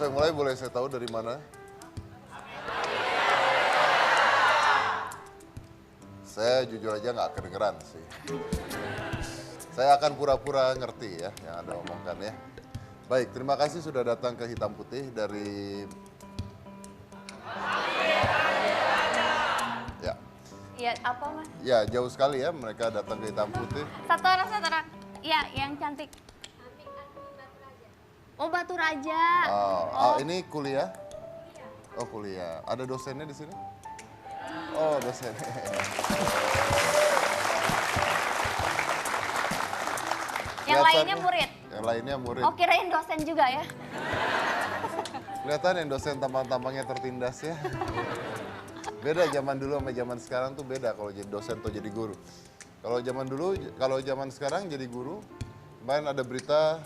saya mulai, boleh saya tahu dari mana? Saya jujur aja nggak kedengeran sih. Saya akan pura-pura ngerti ya yang Anda omongkan ya. Baik, terima kasih sudah datang ke Hitam Putih dari... Ya, Iya, apa Mas? ya jauh sekali ya mereka datang ke Hitam Putih. Satu orang. Iya, yang cantik. Oh, Batu Raja. Oh, ini kuliah? Oh, kuliah. Ada dosennya di sini? Oh, dosen. Yang lainnya murid. Yang lainnya murid. Oh, kirain dosen juga ya. Kelihatan yang dosen tampang-tampangnya tertindas ya. Beda zaman dulu sama zaman sekarang tuh beda kalau jadi dosen atau jadi guru. Kalau zaman dulu, kalau zaman sekarang jadi guru, kemarin ada berita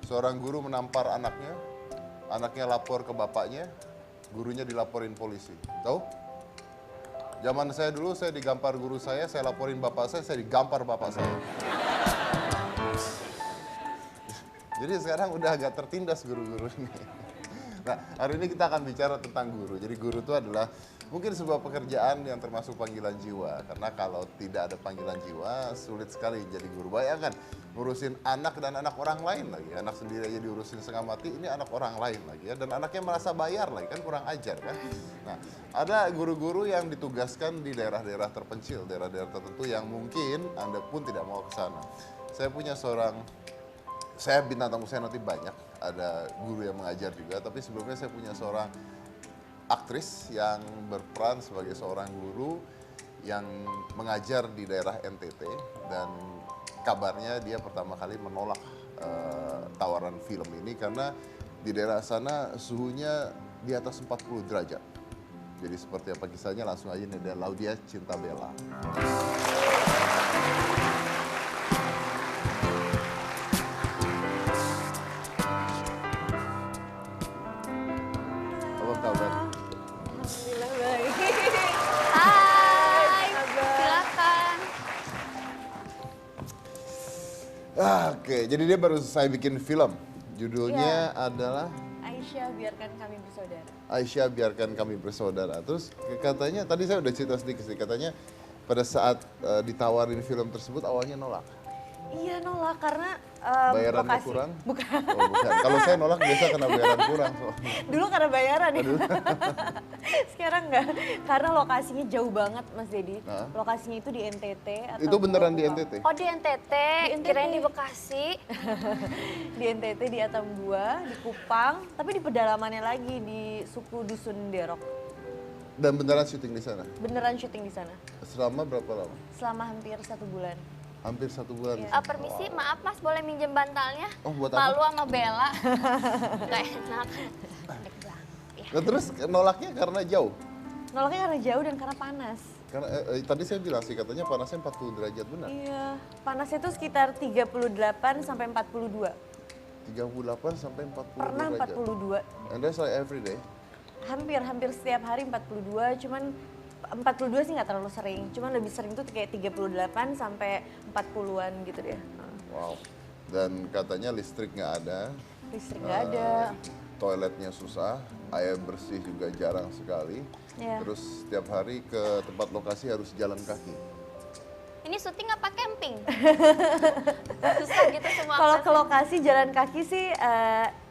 seorang guru menampar anaknya lapor ke bapaknya, gurunya dilaporin polisi. Tahu? Zaman saya dulu, saya digampar guru saya laporin bapak saya digampar bapak saya. Jadi sekarang udah agak tertindas guru-guru ini. Nah, hari ini kita akan bicara tentang guru. Jadi guru itu adalah mungkin sebuah pekerjaan yang termasuk panggilan jiwa. Karena kalau tidak ada panggilan jiwa, sulit sekali jadi guru. Bayangkan, ngurusin anak dan anak orang lain lagi. Anak sendiri aja diurusin setengah mati, ini anak orang lain lagi ya. Dan anaknya merasa bayar lagi, kan kurang ajar kan. Nah, ada guru-guru yang ditugaskan di daerah-daerah terpencil, daerah-daerah tertentu yang mungkin Anda pun tidak mau ke sana. Saya bintang tamu saya nanti banyak, ada guru yang mengajar juga, tapi sebelumnya saya punya seorang aktris yang berperan sebagai seorang guru yang mengajar di daerah NTT dan kabarnya dia pertama kali menolak tawaran film ini karena di daerah sana suhunya di atas 40 derajat. Jadi seperti apa kisahnya, langsung aja nih ada Laudia Cintabella. Apa kabar? Alhamdulillah baik. Hai, kabar? silakan. Oke, jadi dia baru selesai bikin film. Judulnya adalah Aisyah, biarkan kami bersaudara. Aisyah, Biarkan Kami Bersaudara. Terus katanya, tadi saya udah cerita sedikit sih, katanya pada saat ditawarin film tersebut awalnya nolak. Iya nolak karena Bayarannya lokasi. kurang? Bukan. Oh bukan, kalau saya nolak biasa karena bayaran kurang. Soalnya. Dulu karena bayaran ya. Sekarang enggak. Karena lokasinya jauh banget Mas Dedi. Hah? Lokasinya itu di NTT. Atau Itu beneran di Papua. NTT? Oh, di NTT, kirain di Bekasi. Di NTT, di Atambua, di Kupang. Tapi di pedalamannya lagi, di suku Dusun Derok. Dan beneran syuting di sana? Beneran syuting di sana. Selama berapa lama? Selama hampir 1 bulan. Hampir 1 bulan. Iya. Permisi, maaf Mas, boleh minjem bantalnya? Oh, buat apa? Malu sama Bella. Gak enak. Nah, terus nolaknya karena jauh? Nolaknya karena jauh dan karena panas. Karena tadi saya bilang sih katanya panasnya 40 derajat, benar? Iya, panasnya itu sekitar 38 sampai 42. 38 sampai 40 Pernah derajat. 42. And that's like every day? Hampir setiap hari 42, cuman 42 sih nggak terlalu sering. Cuman lebih sering tuh kayak 38 sampai 40-an gitu deh. Wow. Dan katanya listrik nggak ada. Listrik nggak ada. Toiletnya susah, air bersih juga jarang sekali. Iya. Terus setiap hari ke tempat lokasi harus jalan kaki. Ini syuting apa camping? Susah gitu semua. Kalau akses. ke lokasi jalan kaki sih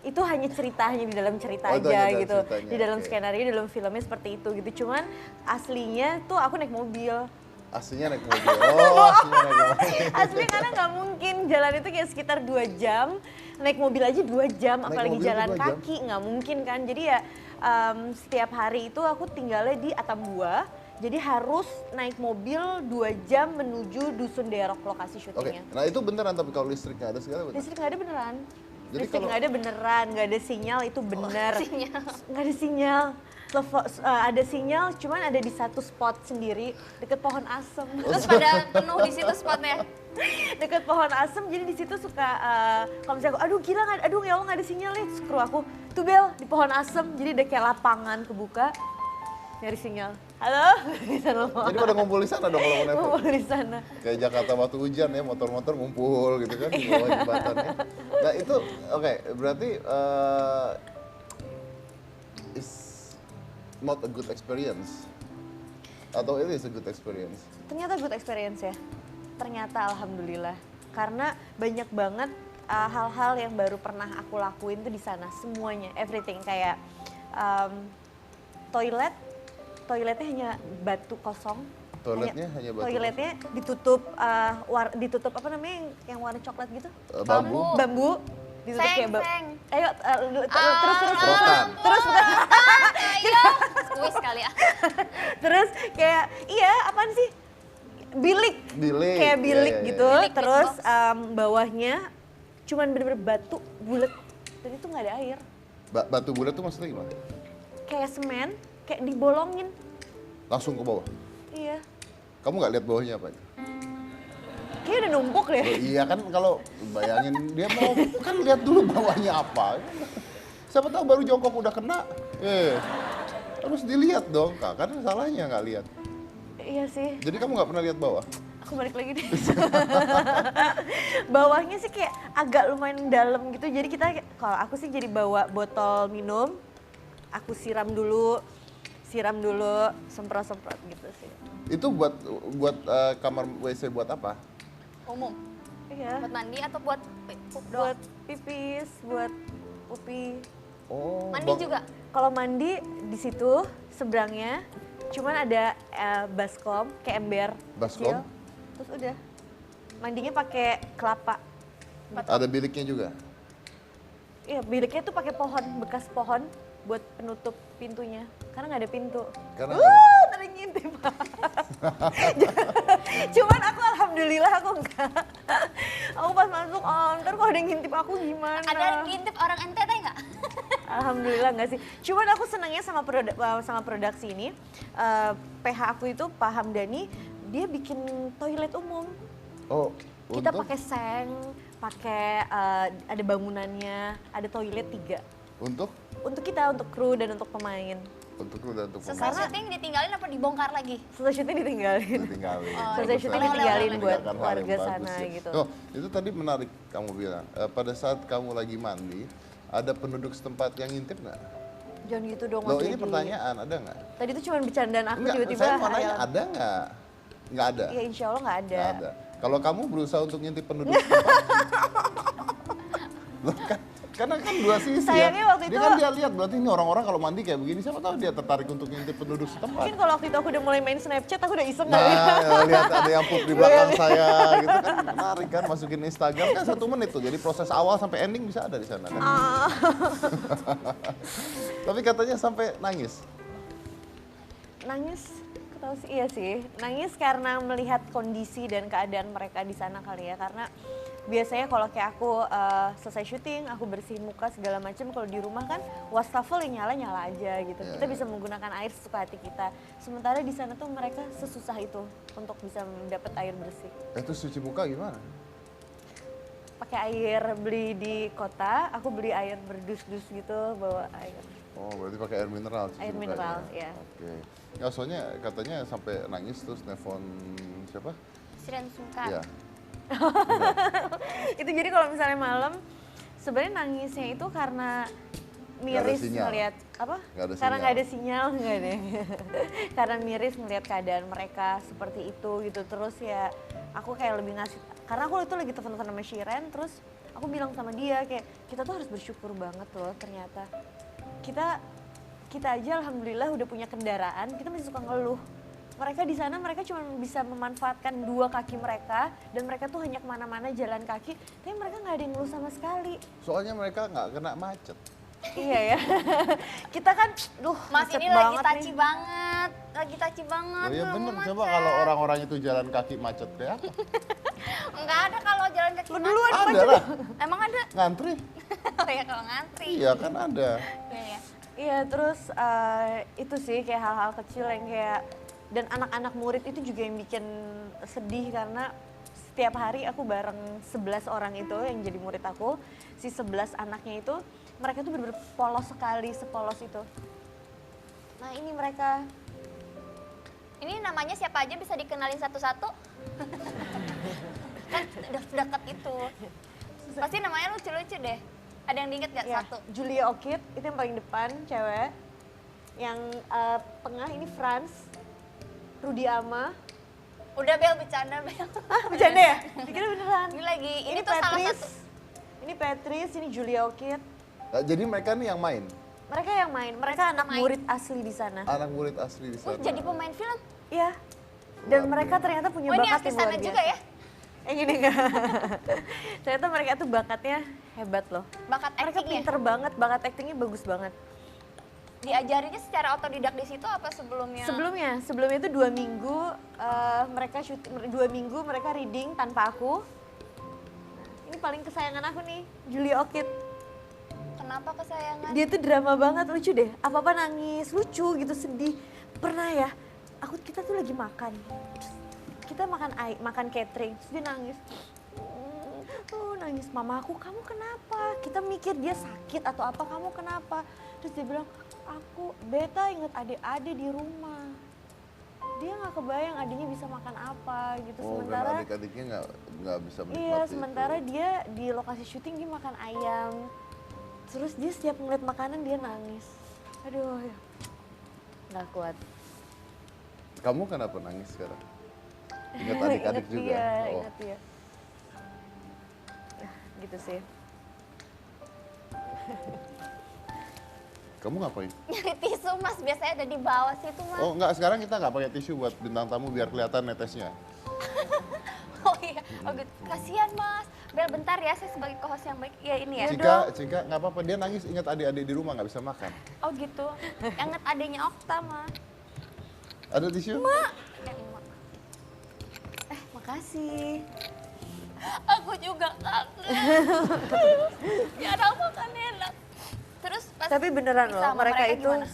itu hanya ceritanya di dalam cerita Oh, itu aja hanya dalam gitu. ceritanya, Di dalam oke. skenario, di dalam filmnya seperti itu gitu. Cuman aslinya tuh aku naik mobil. Aslinya naik mobil. Oh, aslinya naik mobil. Asli karena nggak mungkin jalan itu kayak sekitar 2 jam, naik mobil aja 2 jam, Naik apalagi mobil tuh jalan 2 jam? kaki nggak mungkin kan. Jadi ya setiap hari itu aku tinggalnya di Atambua, jadi harus naik mobil 2 jam menuju Dusun Derok lokasi Oke, syutingnya. nah itu beneran tapi kalau listrik nggak ada segala betul? Listrik nggak ada beneran. Jadi Listrik kalau- nggak ada beneran, nggak ada sinyal itu bener. sinyal. Nggak ada sinyal. Ada sinyal, cuman ada di satu spot sendiri deket pohon asem. Terus pada penuh di situ spotnya. Deket pohon asem, jadi di situ suka kalau misalnya aku, aduh gila, aduh ya Allah nggak ada sinyal nih, terus kru aku, tuh Bel di pohon asem, jadi ada kayak lapangan kebuka, nyari sinyal. Halo, bisa nelfon. Jadi pada ngumpul di sana dong kalau mau nelfon? Ngumpul di sana. Kayak Jakarta waktu hujan ya, motor-motor ngumpul gitu kan di bawah jembatan ya. Nah itu, oke, berarti is not a good experience? Atau it is a good experience? Ternyata good experience ya. Ternyata alhamdulillah. Karena banyak banget hal-hal yang baru pernah aku lakuin tuh di sana. Semuanya, everything. Kayak toiletnya hanya batu kosong. Toiletnya hanya batu Toiletnya ditutup apa namanya yang warna coklat gitu? Bambu. Bambu. Ditutup kayak Seng. Ayo terus Rotan. terus Ayo, kuis kali ya. terus kayak iya apaan sih? Bilik. Kayak Iya, bilik iya, iya. gitu. Bilik, Terus big box. bawahnya cuman bener-bener batu bulat dan itu nggak ada air. Batu bulat tuh maksudnya gimana? Kayak semen, kayak dibolongin. Langsung ke bawah. Iya. Kamu nggak lihat bawahnya apa? Kayak udah numpuk deh. Oh, iya kan kalau bayangin dia mau kan lihat dulu bawahnya apa. Siapa tahu baru jongkok udah kena. Harus dilihat dong kak, kan salahnya nggak lihat. Iya sih. Jadi kamu nggak pernah lihat bawah? Aku balik lagi deh. Bawahnya sih kayak agak lumayan dalam gitu. Jadi kita kalau aku sih jadi bawa botol minum, aku siram dulu, semprot-semprot gitu sih. Itu buat kamar WC buat apa? Umum. Iya. Buat mandi atau buat pup Buat doang? pipis, buat pupi. Oh, Mandi juga? Kalau mandi di situ seberangnya cuman ada baskom kayak ember Baskom? kecil. Terus udah. Mandinya pakai kelapa. Ada biliknya juga. Iya, biliknya tuh pakai pohon, bekas pohon buat penutup pintunya. Karena nggak ada pintu. Karena Tadi ngintip. Cuman aku alhamdulillah aku enggak. Aku pas masuk, ntar kalau ada yang ngintip aku gimana? Ada ngintip orang NTT nggak? Alhamdulillah enggak sih. Cuman aku senangnya sama produksi ini. PH aku itu Pak Hamdani, dia bikin toilet umum. oh, Kita untuk pakai seng, pakai ada bangunannya, ada toilet 3. untuk Untuk kita, untuk kru dan untuk pemain. udah untuk Selesai pemain. syuting ditinggalin apa dibongkar lagi? Selesai syuting ditinggalin. Ditinggalin. Selesai Bagus, syuting bagus. ditinggalin buat Meninggalkan hal yang warga bagus sana ya. gitu. Oh, itu tadi menarik kamu bilang. Pada saat kamu lagi mandi, ada penduduk setempat yang ngintip nggak? Jangan gitu dong. Loh Mas ini Dedi. pertanyaan, ada nggak? Tadi itu cuma bercandaan aku Enggak, tiba-tiba. saya mau nanya, hayal. ada nggak? Nggak ada? Ya insya Allah nggak ada. Nggak ada. Kalau kamu berusaha untuk ngintip penduduk setempat. Loh, karena kan dua sisi Sayangnya ya. waktu Dia itu- kan dia lihat, berarti ini orang-orang kalau mandi kayak begini, siapa tahu dia tertarik untuk ngintip penduduk setempat. Mungkin kalau waktu itu aku udah mulai main Snapchat, aku udah iseng Nah, kali ya. ya, lihat ada yang pup di belakang saya gitu kan menarik kan, masukin Instagram kan 1 menit tuh. Jadi proses awal sampai ending bisa ada di sana kan. Tapi katanya sampai nangis. Nangis, aku tahu sih iya sih. Nangis karena melihat kondisi dan keadaan mereka di sana kali ya. Karena biasanya kalau kayak aku selesai syuting, aku bersihin muka segala macam. Kalau di rumah kan wastafel yang nyala aja gitu. Ya, Kita ya. bisa menggunakan air sesuka hati kita. Sementara di sana tuh mereka sesusah itu untuk bisa mendapat air bersih. Terus cuci muka gimana? Pakai air beli di kota, aku beli air berdus-dus gitu, bawa air. Oh, berarti pakai air mineral cuci Air mukanya. mineral, ya. Oke. Ya, soalnya katanya sampai nangis terus nelfon siapa? Siren sungkan. Iya. Itu jadi kalau misalnya malam, sebenarnya nangisnya itu karena miris sinyal. ngelihat apa? Nggak ada Karena sinyal. nggak ada sinyal, nggak ada. Karena miris ngelihat keadaan mereka seperti itu gitu. Terus ya aku kayak lebih ngasih, karena aku itu lagi telepon sama Shiren, terus aku bilang sama dia kayak kita tuh harus bersyukur banget loh ternyata. Kita aja alhamdulillah udah punya kendaraan, kita masih suka ngeluh. Mereka di sana mereka cuma bisa memanfaatkan 2 kaki mereka dan mereka tuh hanya kemana-mana jalan kaki, tapi mereka nggak ada yang ngeluh sama sekali. Soalnya mereka nggak kena macet. Iya ya. Kita kan, Mas macet ini lagi banget taci nih. banget, lagi taci banget. Oh iya nggak bener, mau coba macet. kalau orang-orang itu jalan kaki macet kayak apa? Enggak ada kalau jalan kaki. Lu duluan Ada macet. lah, Emang ada? ngantri. Oh ya kalau ngantri. Iya kan ada. Iya ya. Iya, terus itu sih kayak hal-hal kecil yang kayak, dan anak-anak murid itu juga yang bikin sedih karena setiap hari aku bareng 11 orang itu yang jadi murid aku, si 11 anaknya itu mereka tuh bener-bener polos sekali, sepolos itu. Nah ini mereka. Ini namanya siapa aja bisa dikenalin satu-satu? Kan udah deket itu. Pasti namanya lucu-lucu deh. Ada yang diinget gak Ya, satu? Julia Okit itu yang paling depan, cewek. Yang tengah ini Franz, Rudi Ama. Udah Bel, bercanda Bel. Ah, bercanda ya? Dikira beneran. Ini lagi, ini Ini tuh salah Patrice. satu. Ini Patrice, ini Julia Okit. Jadi mereka nih yang main, Mereka yang main, mereka anak main. murid asli di sana. anak murid asli di Oh, sana. jadi pemain film. Iya. Dan Luar mereka biasa. ternyata punya Oh, ini bakat asli yang sana luar biasa. juga ya? Gini enggak. Ternyata mereka tuh bakatnya hebat loh. Bakat Mereka acting ya? pinter banget, bakat actingnya bagus banget. Diajarinnya secara otodidak di situ apa sebelumnya? Sebelumnya itu 2 minggu mereka syuting, 2 minggu mereka reading tanpa aku. Nah, ini paling kesayangan aku nih, Julia Okit. Kenapa kesayangan? Dia tuh drama banget, lucu deh. Apa-apa nangis, lucu gitu, sedih. Pernah ya, kita tuh lagi makan. Terus kita makan catering, terus dia nangis. Nangis, mama aku, kamu kenapa? Kita mikir dia sakit atau apa, kamu kenapa? Terus dia bilang, aku beta inget adik-adik di rumah. Dia nggak kebayang adiknya bisa makan apa gitu. Oh, Sementara karena adik-adiknya nggak bisa menikmati iya, itu. sementara dia di lokasi syuting dia makan ayam. Terus dia setiap ngeliat makanan dia nangis. Aduh, ya. Nggak kuat. Kamu kenapa nangis sekarang? Ingat adik-adik Ingat juga? dia, Oh. ingat dia. Ya, gitu sih. Kamu ngapain? Nyari tisu Mas, biasanya ada di bawah situ Mas. Oh enggak, sekarang kita nggak pakai tisu buat bintang tamu biar kelihatan netesnya. Oh iya, oh gitu. Kasihan Mas. Bel bentar ya, saya sebagai co-host yang baik. Iya ini ya. Cika nggak apa-apa, dia nangis ingat adik-adik di rumah nggak bisa makan. Oh gitu. Yang inget adanya Okta Mas. Ada tisu? Makasih. Aku juga kangen. Ya ada makan enak. Terus pas Tapi beneran pisah loh, sama mereka itu gimana?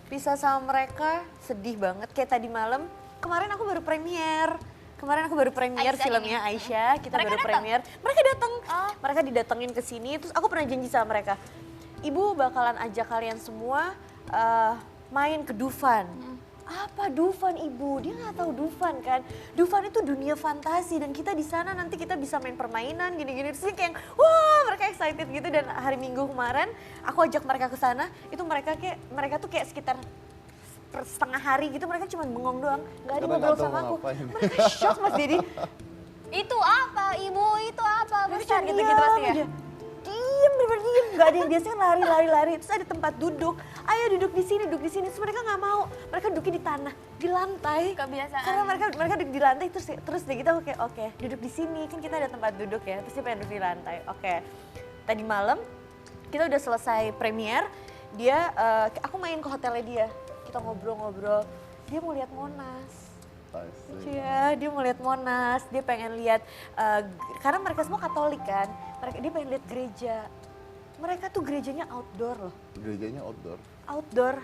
pisah sama mereka sedih banget. Kayak tadi malam, kemarin aku baru premier. Kemarin aku baru premier Aisyah filmnya ini. Aisyah, kita Mereka baru datang? premier. Mereka datang. Oh. Mereka didatengin ke sini, terus aku pernah janji sama mereka. Ibu bakalan ajak kalian semua main ke Dufan. Apa Dufan ibu? Dia nggak tahu Dufan kan. Dufan itu dunia fantasi dan kita di sana nanti kita bisa main permainan gini-gini. Terus kayak wah mereka excited gitu dan hari Minggu kemarin aku ajak mereka ke sana. Itu mereka tuh kayak sekitar setengah hari gitu mereka cuma bengong doang. Nggak ada Karena ngobrol nggak tahu sama mau aku. ngapain. Mereka shock Mas Dedi. itu apa Ibu? Itu apa? Mereka Besar cuma gitu-gitu pasti ya. aja. Diem, bener-bener diem. Gak ada yang biasanya lari. Terus ada tempat duduk. Ayo duduk di sini, duduk di sini. Terus mereka nggak mau. Mereka duduknya di tanah, di lantai. Kebiasaan. Karena mereka duduk di lantai terus deh kita kayak oke, duduk di sini kan kita ada tempat duduk ya. Terus dia pengen duduk di lantai. Oke. Tadi malam kita udah selesai premier. Aku main ke hotelnya dia. Kita ngobrol-ngobrol. Dia mau lihat Monas. Lucu ya, dia mau lihat Monas, dia pengen lihat, karena mereka semua Katolik kan, dia pengen lihat gereja. Mereka tuh gerejanya outdoor loh, Gerejanya outdoor. outdoor,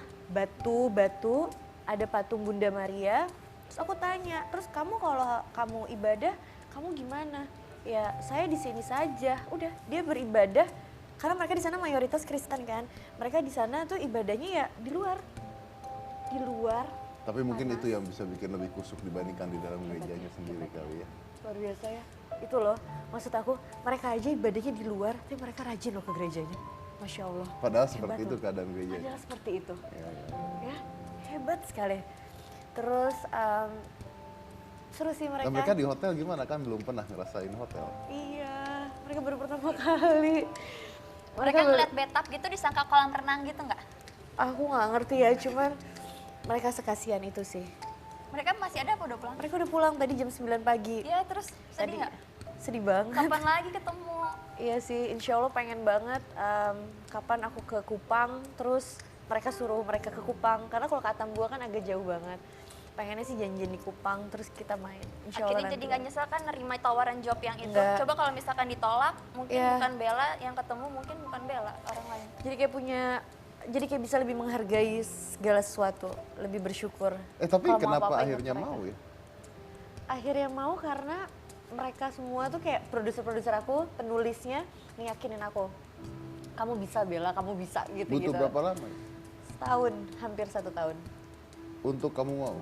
batu, ada patung Bunda Maria. Terus aku tanya, terus kamu kalau kamu ibadah, kamu gimana? Ya saya di sini saja, udah dia beribadah, karena mereka di sana mayoritas Kristen kan, mereka di sana tuh ibadahnya ya di luar. Tapi mungkin Panas. itu yang bisa bikin lebih kusuk dibandingkan di dalam gerejanya sendiri kali ya. Luar biasa ya. Itu loh, maksud aku mereka aja ibadahnya di luar, tapi mereka rajin loh ke gerejanya. Masya Allah. Padahal Hebat seperti itu loh. keadaan gerejanya. Padahal seperti itu. Ya. Ya, hebat sekali. Terus seru sih mereka. Nah, mereka di hotel gimana kan belum pernah ngerasain hotel. Iya, mereka baru pertama kali. Mereka baru- ngeliat bathtub gitu disangka kolam renang gitu nggak? Aku nggak ngerti ya, cuman mereka sekasian itu sih. Mereka masih ada apa udah pulang? Mereka udah pulang tadi jam 9 pagi. Iya terus sedih nggak? Sedih banget. Kapan lagi ketemu? Iya sih, insya Allah pengen banget kapan aku ke Kupang, terus mereka suruh mereka ke Kupang. Karena kalau ke Atambua kan agak jauh banget. Pengennya sih janjian di Kupang, terus kita main. Insya Allah Akhirnya jadi nanti. nggak nyesel kan nerima tawaran job yang itu? Nggak. Coba kalau misalkan ditolak, mungkin Iya. bukan Bella yang ketemu, mungkin bukan Bella, orang lain. Jadi kayak bisa lebih menghargai segala sesuatu, lebih bersyukur. Tapi Kalau mau kenapa apa-apa, akhirnya ingat mereka. mau ya? Akhirnya mau karena mereka semua tuh kayak produser-produser aku, penulisnya ngeyakinin aku. Kamu bisa Bella, kamu bisa gitu-gitu. Butuh berapa lama? Setahun, hampir 1 tahun. Untuk kamu mau?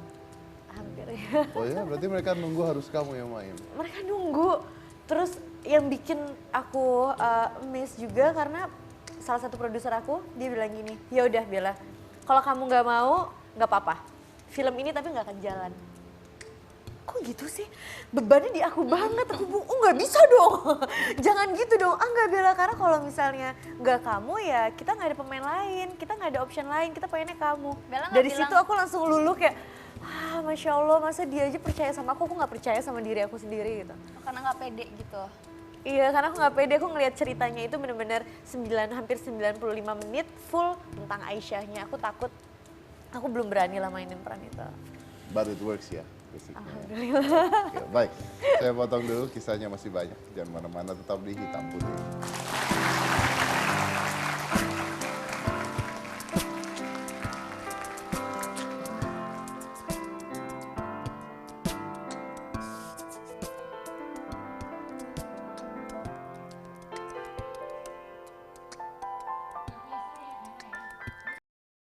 Hampir ya. Oh ya, berarti mereka nunggu harus kamu yang main. Mereka nunggu. Terus yang bikin aku miss juga karena salah satu produser aku dia bilang gini, ya udah Bella, kalau kamu nggak mau nggak apa-apa. Film ini tapi nggak akan jalan. Kok gitu sih? Bebannya di aku banget, aku nggak bisa dong. Jangan gitu dong, nggak Bella, karena kalau misalnya nggak kamu ya kita nggak ada pemain lain, kita nggak ada option lain, kita pengennya kamu. Bella nggak Dari bilang- situ aku langsung luluh kayak, Masya Allah, masa dia aja percaya sama aku nggak percaya sama diri aku sendiri gitu. Karena nggak pede gitu. Iya, karena aku nggak pede, aku ngelihat ceritanya itu bener-bener hampir 95 menit full tentang Aisyahnya. Aku takut, aku belum berani lah mainin peran itu. But it works ya. Basicnya. Alhamdulillah. Oke, baik, saya potong dulu, kisahnya masih banyak. Jangan mana-mana, tetap di Hitam Putih.